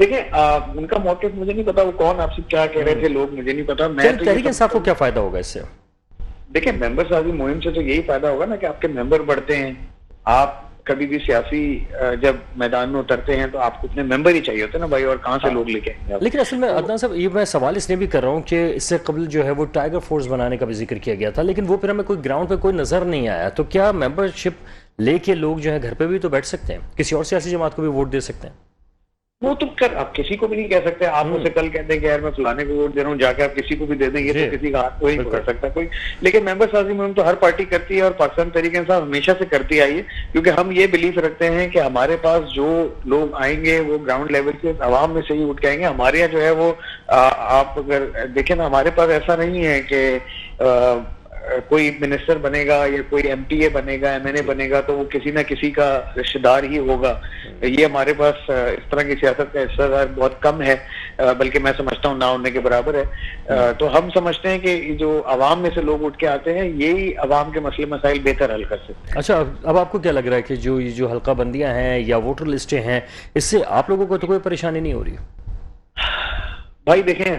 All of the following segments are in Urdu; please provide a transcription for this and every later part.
دیکھیں ان کا موقف مجھے نہیں پتا، وہ کون آپ سے کیا کہہ رہے تھے لوگ، مجھے نہیں پتا. میں تو تحریک انصاف کو کیا فائدہ ہوگا اس سے؟ دیکھیں ممبر سازی مہم سے تو یہی فائدہ ہوگا نا کہ آپ کے ممبر بڑھتے ہیں. آپ کبھی بھی سیاسی جب میدان میں اترتے ہیں تو آپ کو اپنے ممبر ہی چاہیے ہوتے ہیں نا بھائی، اور کہاں سے لوگ لے کے آئیں گے. لیکن اصل میں عدنان صاحب یہ میں سوال اس لیے بھی کر رہا ہوں کہ اس سے قبل جو ہے وہ ٹائیگر فورس بنانے کا بھی ذکر کیا گیا تھا، لیکن وہ پھر ہمیں کوئی گراؤنڈ پہ کوئی نظر نہیں آیا. تو کیا ممبر شپ لے کے لوگ جو ہے گھر پہ بھی تو بیٹھ سکتے ہیں، کسی اور سیاسی جماعت کو بھی ووٹ دے سکتے ہیں؟ وہ تو آپ کسی کو بھی نہیں کہہ سکتے. آپ اسے کل کہتے ہیں کہ یار میں فلانے کو ووٹ دے رہا ہوں، جا کے آپ کسی کو بھی دے دیں، یہ تو کسی کا ہاتھ کو نہیں پکڑ سکتا کوئی. لیکن ممبر سازی مہم تو ہر پارٹی کرتی ہے، اور پاکستان تحریک انصاف ہمیشہ سے کرتی آئی ہے، کیونکہ ہم یہ بلیف رکھتے ہیں کہ ہمارے پاس جو لوگ آئیں گے وہ گراؤنڈ لیول سے عوام میں سے ہی اٹھ کے آئیں گے. ہمارے یہاں جو ہے وہ آپ اگر دیکھیں نا، ہمارے پاس ایسا نہیں ہے کہ کوئی منسٹر بنے گا یا کوئی ایم پی اے بنے گا، ایم این اے بنے گا تو وہ کسی نہ کسی کا رشتہ دار ہی ہوگا. یہ ہمارے پاس اس طرح کی سیاست کا حصہ دار بہت کم ہے، بلکہ میں سمجھتا ہوں نہ ہونے کے برابر ہے. تو ہم سمجھتے ہیں کہ جو عوام میں سے لوگ اٹھ کے آتے ہیں یہی عوام کے مسئلے مسائل بہتر حل کر سکتے ہیں. اچھا، اب آپ کو کیا لگ رہا ہے کہ جو یہ جو حلقہ بندیاں ہیں یا ووٹر لسٹیں ہیں، اس سے آپ لوگوں کو تو کوئی پریشانی نہیں ہو رہی؟ بھائی دیکھیں،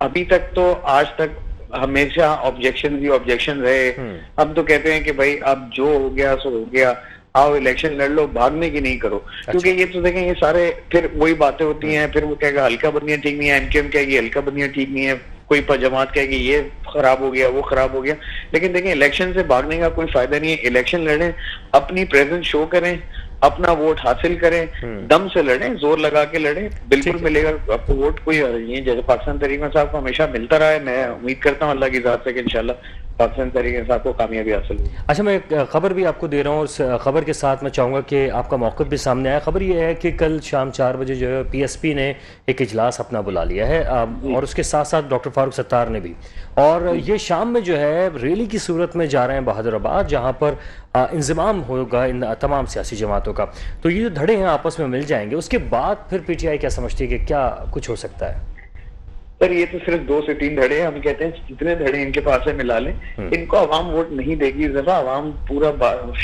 ابھی تک تو آج تک ہمیشہ آبجیکشن رہے. ہم تو کہتے ہیں کہ بھائی اب جو ہو گیا سو ہو گیا، آؤ الیکشن لڑ لو، بھاگنے کی نہیں کرو. کیونکہ یہ تو دیکھیں یہ سارے پھر وہی باتیں ہوتی ہیں. پھر وہ کہے گا ہلکا بندیاں ٹھیک نہیں ہے، ایم کیو ایم کہے گی ہلکا بندیاں ٹھیک نہیں ہے، کوئی جماعت کہے گی یہ خراب ہو گیا وہ خراب ہو گیا. لیکن دیکھیں الیکشن سے بھاگنے کا کوئی فائدہ نہیں ہے. الیکشن لڑیں، اپنی پریزنس شو کریں، اپنا ووٹ حاصل کریں، دم سے لڑیں، زور لگا کے لڑیں، بالکل ملے گا آپ کو ووٹ. کوئی یہ جیسے پاکستان تحریک انصاف کو ہمیشہ ملتا رہا ہے. میں امید کرتا ہوں اللہ کی ذات سے کہ انشاءاللہ پاکستان تحریک انصاف کو کامیابی حاصل ہوگی. اچھا، میں ایک خبر بھی آپ کو دے رہا ہوں، اس خبر کے ساتھ میں چاہوں گا کہ آپ کا موقف بھی سامنے آیا. خبر یہ ہے کہ کل شام 4 بجے جو ہے پی ایس پی نے ایک اجلاس اپنا بلا لیا ہے، اور اس کے ساتھ ساتھ ڈاکٹر فاروق ستار نے بھی، اور یہ شام میں جو ہے ریلی کی صورت میں جا رہے ہیں بہادر آباد، جہاں پر انضمام ہوگا ان تمام سیاسی جماعتوں کا. تو یہ جو دھڑے ہیں آپس میں مل جائیں گے، اس کے بعد پھر پی ٹی آئی کیا سمجھتی ہے کہ کیا کچھ ہو سکتا ہے؟ سر یہ تو صرف 2 سے 3 دھڑے ہیں. ہم کہتے ہیں جتنے دھڑے ان کے پاس ہے ملا لیں. ان کو عوام ووٹ نہیں دے گی. اس دفعہ عوام پورا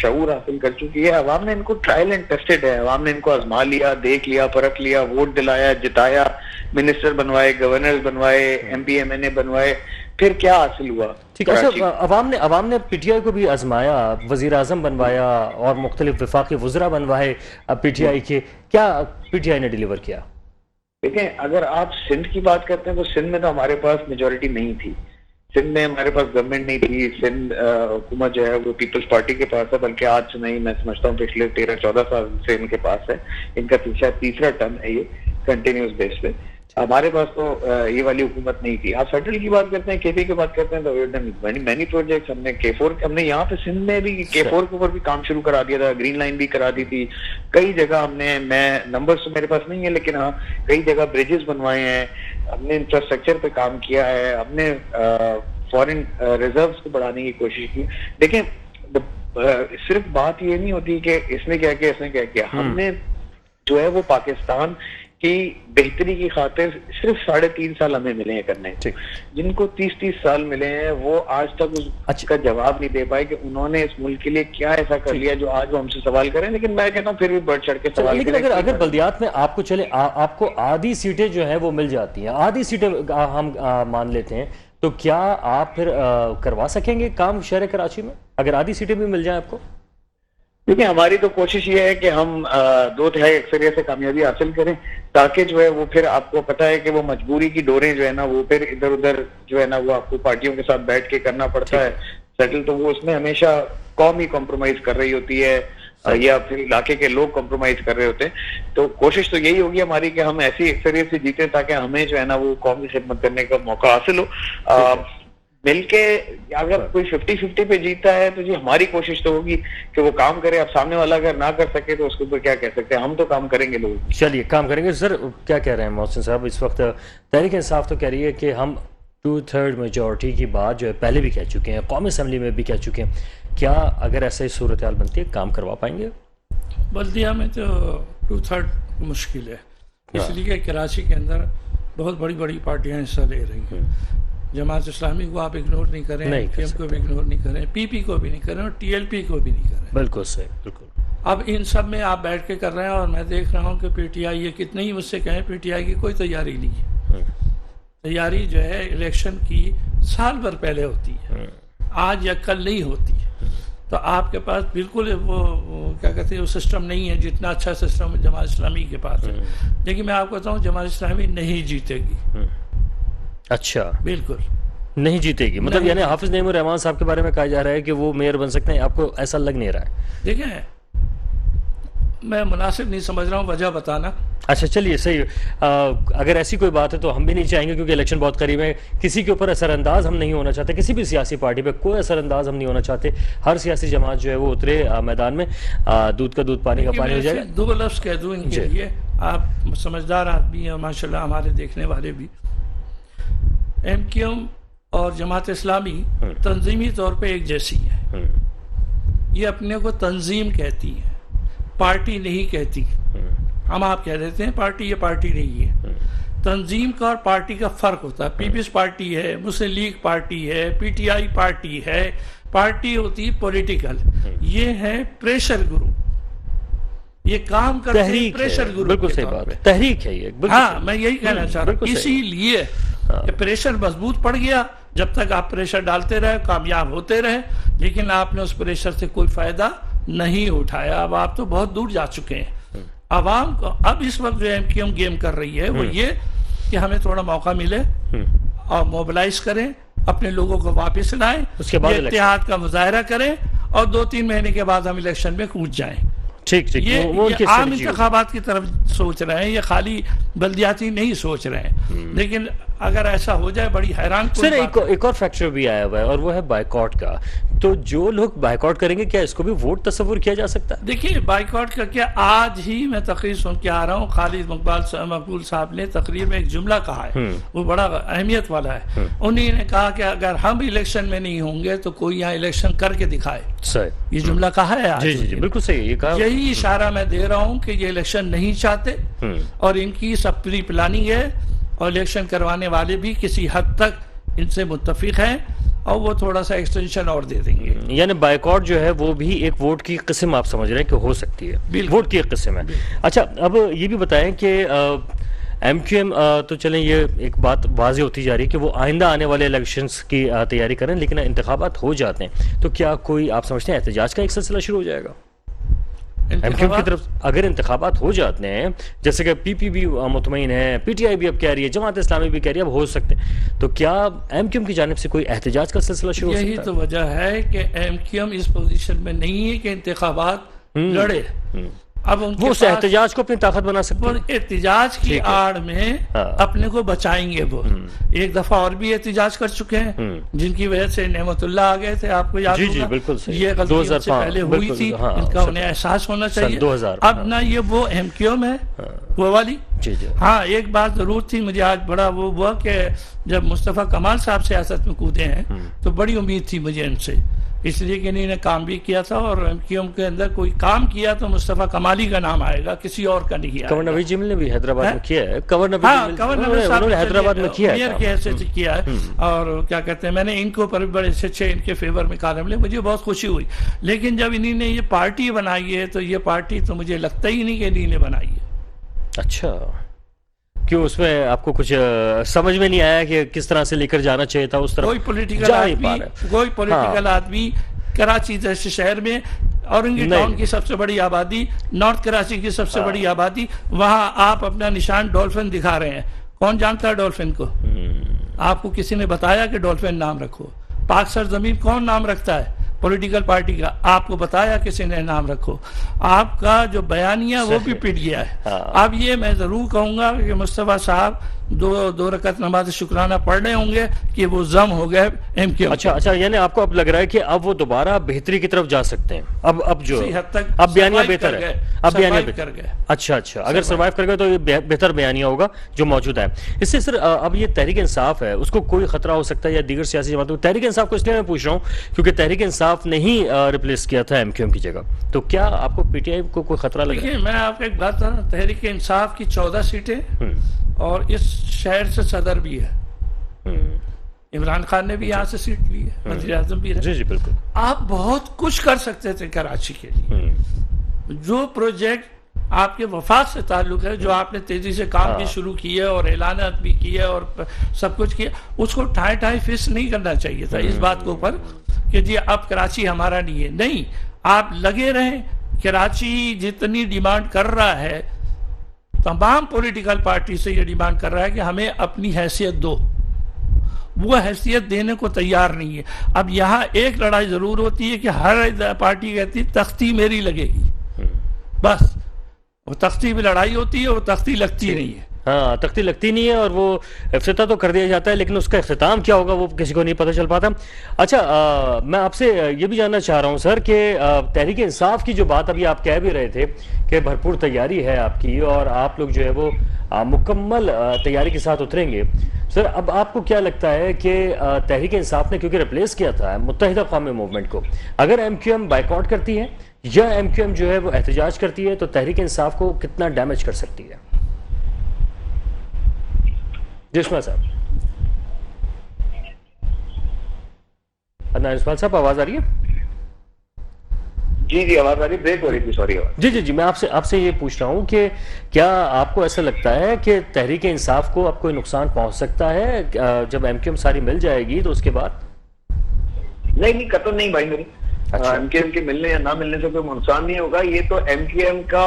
شعور حاصل کر چکی ہے. عوام نے ان کو ٹرائل اینڈ ٹیسٹڈ ہے. عوام نے ان کو آزما لیا، دیکھ لیا، پرکھ لیا، ووٹ دلایا، جتایا، منسٹر بنوائے، گورنر بنوائے، ایم پی ایم این اے بنوائے. پھر کیا حاصل ہوا؟ ٹھیک ہے. اچھا، عوام نے پی ٹی آئی کو بھی آزمایا، وزیر اعظم بنوایا اور مختلف وفاقی وزراء بنوائے پی ٹی آئی کے. کیا پی ٹی آئی نے ڈیلیور کیا؟ دیکھیں اگر آپ سندھ کی بات کرتے ہیں تو سندھ میں تو ہمارے پاس میجورٹی نہیں تھی. سندھ میں ہمارے پاس گورنمنٹ نہیں تھی. سندھ حکومت جو ہے وہ پیپلز پارٹی کے پاس ہے، بلکہ آج سے نہیں، میں سمجھتا ہوں پچھلے 13-14 سال سے ان کے پاس ہے. ان کا شاید تیسرا ٹرم ہے یہ کنٹینیوس بیس پہ. ہمارے پاس تو یہ والی حکومت نہیں تھی. آپ سیٹل کی بات کرتے ہیں، کے پی کی بات کرتے ہیں تو مینی پروجیکٹس ہم نے K4 ہم نے یہاں پہ سندھ میں بھی K4 کے اوپر بھی کام شروع کرا دیا تھا. گرین لائن بھی کرا دی تھی. کئی جگہ ہم نے، میں نمبرز تو میرے پاس نہیں ہے لیکن ہاں کئی جگہ بریجز بنوائے ہیں. ہم نے انفراسٹرکچر پہ کام کیا ہے. ہم نے فورن ریزروز کو بڑھانے کی کوشش کی. دیکھیں صرف بات یہ نہیں ہوتی کہ اس نے کیا کیا اس نے کیا کیا. ہم نے جو ہے وہ پاکستان کی بہتری کی خاطر صرف 3.5 سال ہمیں ملے ہیں کرنے. جن کو 30 سال ملے ہیں وہ آج تک اس کا جواب نہیں دے پائے کہ انہوں نے اس ملک کے لیے کیا ایسا کر لیا جو آج وہ ہم سے سوال کریں. لیکن میں کہتا ہوں پھر بھی بڑھ چڑھ کے سوال کریں. لیکن اگر بلدیات میں آپ کو چلے آپ کو آدھی سیٹیں جو ہیں وہ مل جاتی ہیں، آدھی سیٹیں ہم مان لیتے ہیں، تو کیا آپ پھر کروا سکیں گے کام شہر کراچی میں اگر آدھی سیٹیں بھی مل جائیں آپ کو؟ دیکھیں ہماری تو کوشش یہ ہے کہ ہم 2/3 اکثریت سے کامیابی حاصل کریں، تاکہ جو ہے وہ پھر آپ کو پتہ ہے کہ وہ مجبوری کی ڈوریں جو ہے نا وہ پھر ادھر ادھر جو ہے نا وہ آپ کو پارٹیوں کے ساتھ بیٹھ کے کرنا پڑتا ہے سیٹل. تو وہ اس میں ہمیشہ قوم ہی کمپرومائز کر رہی ہوتی ہے یا پھر علاقے کے لوگ کمپرومائز کر رہے ہوتے ہیں. تو کوشش تو یہی ہوگی ہماری کہ ہم ایسی اکثریت سے جیتے تاکہ ہمیں جو ہے نا وہ قوم کی خدمت کرنے کا موقع حاصل ہو. مل کے اگر کوئی 50-50 پہ جیتا ہے تو جی ہماری کوشش تو ہوگی کہ وہ کام کرے. اب سامنے والا اگر نہ کر سکے تو اس کو کیا کہہ سکتے ہیں. ہم تو کام کریں گے لوگ. چلیے کام کریں گے. سر کیا کہہ رہے ہیں محسن صاحب؟ اس وقت تحریک انصاف تو کہہ رہی ہے کہ ہم 2/3 میجورٹی کی بات جو ہے پہلے بھی کہہ چکے ہیں، قومی اسمبلی میں بھی کہہ چکے ہیں. کیا اگر ایسے صورتحال بنتی ہے کام کروا پائیں گے؟ بلدیہ میں تو 2/3 مشکل ہے، اس لیے کہ کراچی کے اندر بہت بڑی بڑی پارٹیاں حصہ لے رہی ہیں. جماعت اسلامی کو آپ اگنور نہیں کریں، پی ایم کو بھی اگنور نہیں کریں، پی پی کو بھی نہیں کریں اور ٹی ایل پی کو بھی نہیں کریں. بالکل صحیح، بالکل. اب ان سب میں آپ بیٹھ کے کر رہے ہیں، اور میں دیکھ رہا ہوں کہ پی ٹی آئی یہ کتنے ہی مجھ سے کہیں پی ٹی آئی کی کوئی تیاری نہیں ہے. تیاری جو ہے الیکشن کی سال بھر پہلے ہوتی ہے، آج یا کل نہیں ہوتی ہے. تو آپ کے پاس بالکل وہ کیا کہتے ہیں وہ سسٹم نہیں ہے جتنا اچھا سسٹم جماعت اسلامی کے پاس ہے. لیکن میں آپ کو بتاؤں جماعت اسلامی نہیں جیتے گی. اچھا، بالکل نہیں جیتے گی، مطلب یعنی حافظ نعیم الرحمان صاحب کے بارے میں کہا جا رہا ہے کہ وہ میئر بن سکتے ہیں، آپ کو ایسا لگ نہیں رہا ہے؟ دیکھیں میں مناسب نہیں سمجھ رہا ہوں وجہ بتانا. اچھا چلیے صحیح، اگر ایسی کوئی بات ہے تو ہم بھی نہیں چاہیں گے، کیونکہ الیکشن بہت قریب ہے. کسی کے اوپر اثر انداز ہم نہیں ہونا چاہتے، کسی بھی سیاسی پارٹی پہ کوئی اثر انداز ہم نہیں ہونا چاہتے. ہر سیاسی جماعت جو ہے وہ اترے میدان میں، دودھ کا دودھ پانی کا پانی ہو جائے گا. دو لفظ کہہ دوں ان کے لیے، آپ سمجھدار آدمی ہیں ماشاءاللہ، ہمارے دیکھنے والے بھی. ایم کیو ایم اور جماعت اسلامی تنظیمی طور پہ ایک جیسی ہے. یہ اپنے کو تنظیم کہتی ہے، پارٹی نہیں کہتی. ہم آپ کہہ دیتے ہیں پارٹی، یہ پارٹی نہیں ہے. تنظیم کا اور پارٹی کا فرق ہوتا ہے. پیپلز پارٹی ہے، مسلم لیگ پارٹی ہے، پی ٹی آئی پارٹی ہے. پارٹی ہوتی ہے پولیٹیکل، یہ ہے پریشر گروپ، یہ کام کرتے ہیں پریشر گروپ. بالکل صحیح بات ہے، تحریک ہے یہ. ہاں میں یہی کہنا چاہ رہا ہوں. اسی لیے کہ پریشر مضبوط پڑ گیا، جب تک آپ پریشر ڈالتے رہے کامیاب ہوتے رہے، لیکن آپ نے اس پریشر سے کوئی فائدہ نہیں اٹھایا. اب آپ تو بہت دور جا چکے ہیں. عوام کو اب اس وقت جو ایم کیو ایم گیم کر رہی ہے وہ یہ کہ ہمیں تھوڑا موقع ملے اور موبلائز کریں، اپنے لوگوں کو واپس لائیں، اتحاد کا مظاہرہ کریں، اور 2-3 مہینے کے بعد ہم الیکشن میں کود جائیں. ٹھیک یہ عام انتخابات کی طرف سوچ رہے ہیں، یہ خالی بلدیاتی نہیں سوچ رہے ہیں. لیکن اگر ایسا ہو جائے بڑی حیران سر ایک اور فیکٹر بھی آیا ہوا ہے اور وہ ہے بائیکاٹ کا. تو جو لوگ بائیکاٹ کریں گے کیا اس کو بھی ووٹ تصور کیا جا سکتا ہے؟ دیکھیے بائیکاٹ کا کیا، آج ہی میں تقریر سن کے آ رہا ہوں، خالد مقبول صاحب نے تقریر میں ایک جملہ کہا ہے، وہ بڑا اہمیت والا ہے. انہوں نے کہا کہ اگر ہم الیکشن میں نہیں ہوں گے تو کوئی یہاں الیکشن کر کے دکھائے. صحیح، یہ جملہ کہا ہے آج. جی بالکل صحیح، یہ کہا. یہی اشارہ میں دے رہا ہوں کہ یہ الیکشن نہیں چاہتے، اور ان کی سب پری پلاننگ ہے، اور الیکشن کروانے والے بھی کسی حد تک ان سے متفق ہیں، اور وہ تھوڑا سا ایکسٹینشن اور دے دیں گے. یعنی بائیکاٹ جو ہے وہ بھی ایک ووٹ کی قسم آپ سمجھ رہے ہیں کہ ہو سکتی ہے، ووٹ کی ایک قسم ہے. اچھا اب یہ بھی بتائیں کہ ایم کیو ایم تو چلیں یہ ایک بات واضح ہوتی جا رہی ہے کہ وہ آئندہ آنے والے الیکشنز کی تیاری کریں، لیکن انتخابات ہو جاتے ہیں تو کیا کوئی آپ سمجھتے ہیں احتجاج کا ایک سلسلہ شروع ہو جائے گا ایم کیو ایم کی طرف؟ اگر انتخابات ہو جاتے ہیں، جیسے کہ پی پی بھی مطمئن ہے، پی ٹی آئی بھی اب کہہ رہی ہے، جماعت اسلامی بھی کہہ رہی ہے اب ہو سکتے ہیں، تو کیا ایم کیو ایم کی جانب سے کوئی احتجاج کا سلسلہ شروع ہو سکتا ہے؟ یہی تو وجہ ہے کہ ایم کیو ایم اس پوزیشن میں نہیں ہے کہ انتخابات لڑے. اب وہ اس احتجاج کو اپنی طاقت بنا سکتے ہیں، احتجاج کی آڑ میں اپنے کو بچائیں گے. وہ ایک دفعہ اور بھی احتجاج کر چکے ہیں، جن کی وجہ سے نعمت اللہ آ گئے تھے، آپ کو یاد ہوگا. یہ غلطی ان سے پہلے ہوئی تھی، ان کا انہیں احساس ہونا چاہیے. اب نہ یہ وہ ایم کیو ایم ہے وہ والی. ہاں ایک بات ضرور تھی، مجھے آج بڑا وہ ہوا کہ جب مصطفیٰ کمال صاحب سیاست میں کودے ہیں تو بڑی امید تھی مجھے ان سے، اس لیے کہ انہوں نے کام بھی کیا تھا، اور ایم کیو ایم کے اندر کوئی کام کیا تو مصطفیٰ کمالی کا نام آئے گا، کسی اور کا نہیں. کنور نوید جمیل نے بھی حیدرآباد میں کیا ہے، کنور نوید صاحب نے حیدرآباد میں کیا ہے، میئر سے کیا ہے. اور کیا کہتے ہیں، میں نے ان کو پر بڑے اچھے ان کے فیور میں کالم لے، مجھے بہت خوشی ہوئی. لیکن جب انہوں نے یہ پارٹی بنائی ہے تو یہ پارٹی تو مجھے لگتا ہی نہیں کہ انہوں نے بنائی ہے. اچھا کیوں، اس میں آپ کو کچھ سمجھ میں نہیں آیا کہ کس طرح سے لے کر جانا چاہیے تھا اس طرح؟ کوئی پولیٹیکل آدمی کراچی جیسے شہر میں، اورنگی ٹاؤن کی سب سے بڑی آبادی، نارتھ کراچی کی سب سے بڑی آبادی، وہاں آپ اپنا نشان ڈولفن دکھا رہے ہیں. کون جانتا ہے ڈولفن کو؟ آپ کو کسی نے بتایا کہ ڈولفن نام رکھو؟ پاک سرزمین کون نام رکھتا ہے؟ پولیٹیکل پارٹی کا. آپ کو بتایا کسی نے نام رکھو؟ آپ کا جو بیانیہ وہ بھی پٹ گیا ہے. اب یہ میں ضرور کہوں گا کہ مصطفیٰ صاحب دو رکعت نماز شکرانہ پڑھ رہے ہوں گے کہ وہ ضم ہو گئے ایم کیو ایم. اچھا یعنی آپ کو اب لگ رہا ہے کہ اب وہ دوبارہ بہتری کی طرف جا سکتے ہیں؟ اب جو حد تک اب بیانیہ بہتر ہے، اب بیانیہ کر گئے. اچھا اگر سروائیو کر گئے تو یہ بہتر بیانیہ ہوگا جو موجود ہے. اس سے سر اب یہ تحریک انصاف ہے، اس کو کوئی خطرہ ہو سکتا ہے یا دیگر سیاسی جماعتوں؟ تحریک انصاف کو اس لیے میں پوچھ رہا ہوں کیونکہ تحریک انصاف نے ہی ریپلیس کیا تھا ایم کیو ایم کی جگہ، تو کیا آپ کو پی ٹی آئی کو کوئی خطرہ لگ رہا ہے؟ میں آپ کو ایک بات بتا، تحریک انصاف کی 14 سیٹیں اور اس شہر سے صدر بھی ہے، عمران خان نے بھی یہاں سے سیٹ لی ہے، وزیر اعظم بھی ہے. جی بالکل. آپ بہت کچھ کر سکتے تھے کراچی کے لیے، جو پروجیکٹ آپ کے وفات سے تعلق ہے, جو آپ نے تیزی سے کام بھی شروع کیے اور اعلانات بھی کیے اور سب کچھ کیا, اس کو ٹھائی فیس نہیں کرنا چاہیے تھا اس بات کے اوپر کہ جی اب کراچی ہمارا نہیں ہے. نہیں, آپ لگے رہیں. کراچی جتنی ڈیمانڈ کر رہا ہے, تمام پولیٹیکل پارٹی سے یہ ڈیمانڈ کر رہا ہے کہ ہمیں اپنی حیثیت دو. وہ حیثیت دینے کو تیار نہیں ہے. اب یہاں ایک لڑائی ضرور ہوتی ہے کہ ہر پارٹی کہتی تختی میری لگے گی, بس وہ تختی میں لڑائی ہوتی ہے, وہ تختی لگتی نہیں ہے. ہاں, تختی لگتی نہیں ہے, اور وہ افتتاح تو کر دیا جاتا ہے لیکن اس کا اختتام کیا ہوگا وہ کسی کو نہیں پتہ چل پاتا. اچھا, میں آپ سے یہ بھی جاننا چاہ رہا ہوں سر کہ تحریک انصاف کی جو بات ابھی آپ کہہ بھی رہے تھے کہ بھرپور تیاری ہے آپ کی اور آپ لوگ جو ہے وہ مکمل تیاری کے ساتھ اتریں گے. سر, اب آپ کو کیا لگتا ہے کہ تحریک انصاف نے کیونکہ ریپلیس کیا تھا متحدہ قومی موومنٹ کو, اگر ایم کیو ایم بائیکاٹ کرتی ہے یا ایم کیو ایم جو ہے وہ احتجاج کرتی ہے تو تحریک انصاف کو کتنا ڈیمیج کر سکتی ہے؟ جسمہ صاحب, عدنان اسماعیل صاحب آواز آ رہی ہے؟ جی آواز آ رہی, بریک ہو رہی تھی, سوری. جی میں آپ سے یہ پوچھ رہا ہوں کہ کیا آپ کو ایسا لگتا ہے کہ تحریک انصاف کو اب کوئی نقصان پہنچ سکتا ہے جب ایم کیو ایم ساری مل جائے گی تو اس کے بعد؟ نہیں قطعاً نہیں بھائی میری. ایم کیو ایم کے ملنے یا نہ ملنے سے کوئی نقصان نہیں ہوگا. یہ تو ایم کیو ایم کا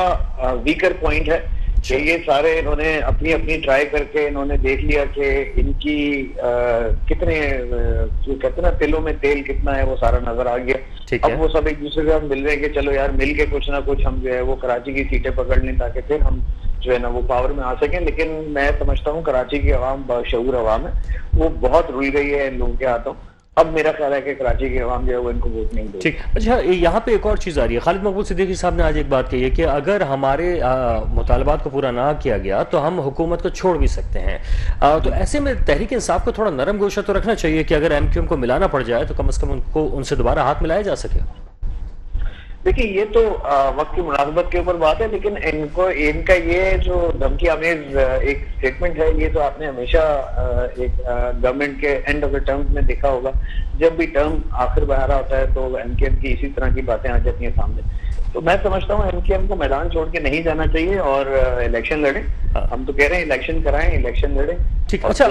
ویکر پوائنٹ ہے کہ یہ سارے انہوں نے اپنی ٹرائی کر کے انہوں نے دیکھ لیا کہ ان کی کتنے کہتے ہیں نا تلوں میں تیل کتنا ہے, وہ سارا نظر آ گیا. اب وہ سب ایک دوسرے سے ہم مل رہے ہیں کہ چلو یار مل کے کچھ نہ کچھ ہم جو ہے وہ کراچی کی سیٹیں پکڑ لیں تاکہ پھر ہم جو ہے نا وہ پاور میں آ سکیں. لیکن میں سمجھتا ہوں کراچی کی عوام بشعور عوام ہے, وہ بہت رل گئی ہے ان لوگوں کے ہاتھوں. اب میرا خیال ہے کہ کراچی کے عوام جو ہے وہ ان کو ووٹ نہیں دے. ٹھیک. اچھا, یہاں پہ ایک اور چیز آ رہی ہے. خالد مقبول صدیقی صاحب نے آج ایک بات کہی ہے کہ اگر ہمارے مطالبات کو پورا نہ کیا گیا تو ہم حکومت کو چھوڑ بھی سکتے ہیں. تو ایسے میں تحریک انصاف کو تھوڑا نرم گوشہ تو رکھنا چاہیے کہ اگر ایم کیو ایم کو ملانا پڑ جائے تو کم از کم ان کو ان سے دوبارہ ہاتھ ملایا جا سکے. دیکھیے یہ تو وقت کی مناسبت کے اوپر بات ہے, لیکن ان کا یہ جو دھمکی آمیز ایک سٹیٹمنٹ ہے, یہ تو آپ نے ہمیشہ ایک گورنمنٹ کے اینڈ آف دا ٹرم میں دیکھا ہوگا. جب بھی ٹرم آخر میں آ رہا ہوتا ہے تو ایم کیو ایم کی اسی طرح کی باتیں آ جاتی ہیں سامنے. تو میں سمجھتا ہوں ایم کیو ایم کو میدان چھوڑ کے نہیں جانا چاہیے اور الیکشن لڑیں. ہم تو کہہ رہے ہیں الیکشن کرائیں, الیکشن لڑیں. اچھا,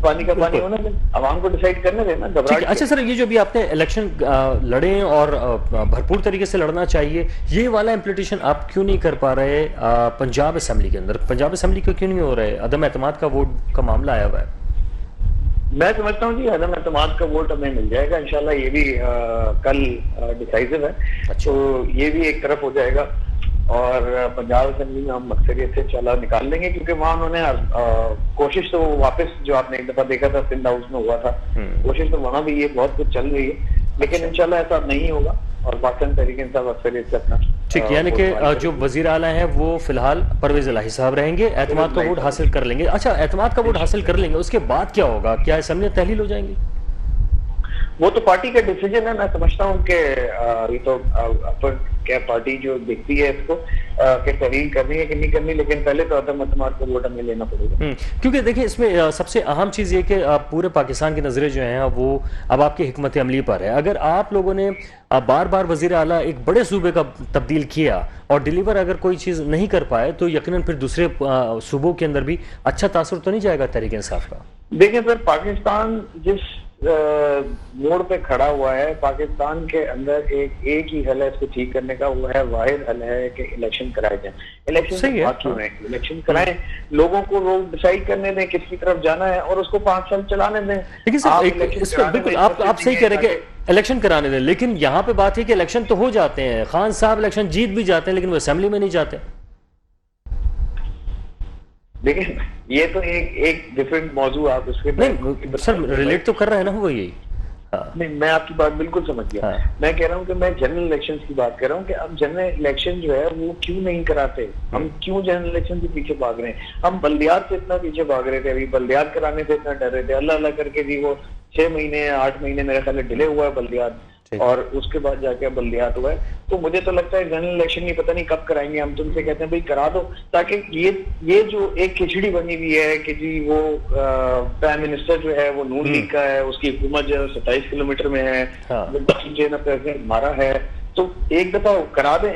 پانی کا پانی ہونا دیں, عوام کو ڈیسائیڈ کرنے دینا. اچھا سر, یہ جو بھی آپ نے الیکشن لڑیں اور بھرپور طریقے سے لڑنا چاہیے, یہ والا امپلیٹیشن آپ کیوں نہیں کر پا رہے پنجاب اسمبلی کے اندر؟ پنجاب اسمبلی کو کیوں نہیں ہو رہے؟ عدم اعتماد کا ووٹ کا معاملہ آیا ہوا ہے. میں سمجھتا ہوں جی عدم اعتماد کا ووٹ ہمیں مل جائے گا انشاءاللہ. یہ بھی کل ڈیسائزو ہے, تو یہ بھی ایک طرف ہو جائے گا اور پنجاب اسمبلی میں ہم اکثریت سے انشاءاللہ نکال لیں گے, کیونکہ وہاں انہوں نے کوشش تو واپس جو آپ نے ایک دفعہ دیکھا تھا سندھ ہاؤس میں ہوا تھا, کوشش تو وہاں بھی یہ بہت کچھ چل رہی ہے, لیکن انشاءاللہ ایسا نہیں ہوگا اور پاکستان تحریک انصاف اکثریت سے اپنا. ٹھیک, یعنی کہ جو وزیر اعلیٰ ہیں وہ فی الحال پرویز الہی صاحب رہیں گے, اعتماد کا ووٹ حاصل کر لیں گے. اچھا, اعتماد کا ووٹ حاصل کر لیں گے, اس کے بعد کیا ہوگا؟ کیا اسمبلی تحلیل ہو جائیں گی؟ وہ تو پارٹی کا ڈیسیجن ہے. میں سمجھتا ہوں کہ یہ تو کیا پارٹی جو دیکھتی ہے اس کو کہ تحلیل کرنی ہے کہ نہیں کرنی, لیکن پہلے تو عدم اعتماد کا ووٹ ہمیں لینا پڑے گا. کیونکہ دیکھیں اس میں سب سے اہم چیز یہ کہ پورے پاکستان کی نظریں جو ہیں وہ اب آپ کی حکمت عملی پر ہے. اگر آپ لوگوں نے بار بار وزیر اعلیٰ ایک بڑے صوبے کا تبدیل کیا اور ڈیلیور اگر کوئی چیز نہیں کر پائے تو یقیناً پھر دوسرے صوبوں کے اندر بھی اچھا تاثر تو نہیں جائے گا تحریک انصاف کا. دیکھیں سر, پاکستان جس موڑ پہ کھڑا ہوا ہے, پاکستان کے اندر ایک ہی حل ہے اس کو ٹھیک کرنے کا, وہ ہے واحد حل ہے کہ الیکشن کرائے جائیں. الیکشن کرائیں, لوگوں کو لوگ ڈیسائیڈ کرنے دیں کس کی طرف جانا ہے اور اس کو 5 سال چلانے دیں. لیکن سر بالکل آپ صحیح کہہ رہے کہ الیکشن کرانے دیں, لیکن یہاں پہ بات ہے کہ الیکشن تو ہو جاتے ہیں, خان صاحب الیکشن جیت بھی جاتے ہیں لیکن وہ اسمبلی میں نہیں جاتے. دیکھیں یہ تو ایک ڈیفرنٹ موضوع, آپ اس کے نہیں سر ریلیٹ تو کر رہے ہیں نا وہ یہی. نہیں, میں آپ کی بات بالکل سمجھ گیا. میں کہہ رہا ہوں کہ میں جنرل الیکشن کی بات کر رہا ہوں کہ اب جنرل الیکشن جو ہے وہ کیوں نہیں کراتے, ہم کیوں جنرل الیکشن کے پیچھے بھاگ رہے ہیں. ہم بلدیات سے اتنا پیچھے بھاگ رہے تھے, ابھی بلدیات کرانے سے اتنا ڈر رہے تھے, اللہ اللہ کر کے بھی وہ 6 مہینے 8 مہینے میرے خیال ڈیلے ہوا ہے بلدیات, اور اس کے بعد جا کے بلدیات ہوا ہے. تو مجھے تو لگتا ہے جنرل الیکشن نہیں پتہ نہیں کب کرائیں گے. ہم تم سے کہتے ہیں بھائی کرا دو, تاکہ یہ جو ایک کھچڑی بنی ہوئی ہے کہ جی وہ پرائم منسٹر جو ہے وہ نون لیگ کا ہے, اس کی حکومت جو ہے 27 کلومیٹر میں ہے, پریزیڈنٹ مارا ہے, تو ایک دفعہ کرا دیں